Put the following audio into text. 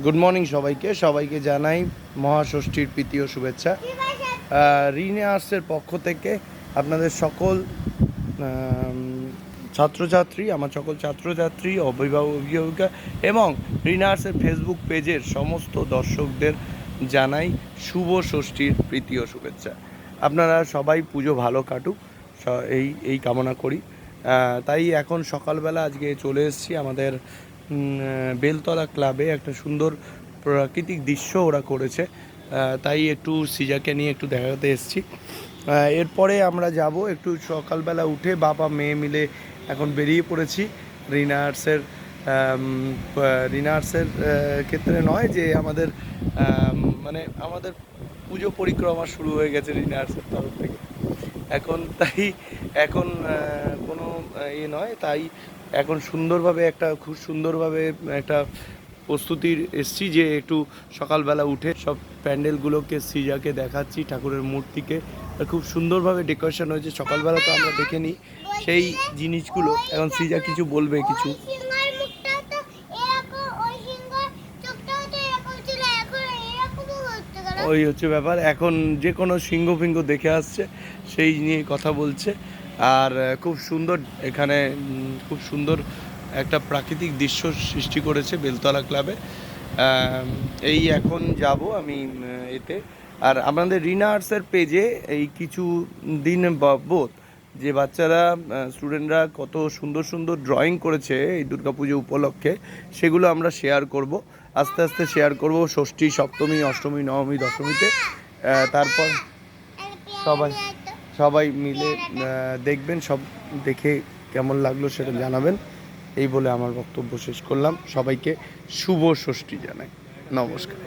Good morning সবাইকে জানাই মহাষষ্ঠীর প্রীতি ও শুভেচ্ছা। রিনে আর্টসের পক্ষ থেকে আপনাদের সকল ছাত্রছাত্রী, আমার সকল ছাত্রছাত্রী, অভিভাবিকা এবং রিনে আর্টসের ফেসবুক পেজের সমস্ত দর্শকদের জানাই শুভ ষষ্ঠীর প্রীতি ও শুভেচ্ছা। আপনারা সবাই পুজো ভালো কাটুক এই কামনা করি। তাই এখন সকালবেলা আজকে চলে এসেছি আমাদের বেলতলা ক্লাবে। একটা সুন্দর প্রাকৃতিক দৃশ্য ওরা করেছে, তাই একটু সিজাকে নিয়ে একটু দেখাতে এসেছি। এরপরে আমরা যাব একটু সকালবেলা উঠে বাবা মেয়ে মিলে এখন বেরিয়ে পড়েছি রিনে আর্টসের ক্ষেত্রে নয় যে আমাদের মানে আমাদের পুজো পরিক্রমা শুরু হয়ে গেছে রিনে আর্টসের তরফ থেকে এখন কোনো ইয়ে নয়, তাই এখন খুব সুন্দরভাবে একটা প্রস্তুতির এসছি যে একটু সকালবেলা উঠে সব প্যান্ডেলগুলোকে সিজাকে দেখাচ্ছি, ঠাকুরের মূর্তিকে খুব সুন্দরভাবে ডেকোরেশন হয়েছে। সকালবেলা তো আমরা দেখে নিই সেই জিনিসগুলো, এখন সিজা কিছু বলবে কিছু। ওই হচ্ছে ব্যাপার, এখন যে কোনো সিংহ ফিংহ দেখে আসছে সেই নিয়ে কথা বলছে। আর খুব সুন্দর এখানে খুব সুন্দর একটা প্রাকৃতিক দৃশ্য সৃষ্টি করেছে বেলতলা ক্লাবে। এই এখন যাব আমি এতে। আর আমাদের রিনে আর্টসের পেজে এই কিছু দিন বাবদ যে বাচ্চারা স্টুডেন্টরা কত সুন্দর সুন্দর ড্রয়িং করেছে এই দুর্গাপুজো উপলক্ষে, সেগুলো আমরা শেয়ার করব, আস্তে আস্তে শেয়ার করব ষষ্ঠী, সপ্তমী, অষ্টমী, নবমী, দশমীতে। তারপর সবাই মিলে দেখবেন, সব দেখে কেমন লাগলো সেটা জানাবেন। এই বলে আমার বক্তব্য শেষ করলাম। সবাইকে শুভ ষষ্ঠী জানাই। নমস্কার।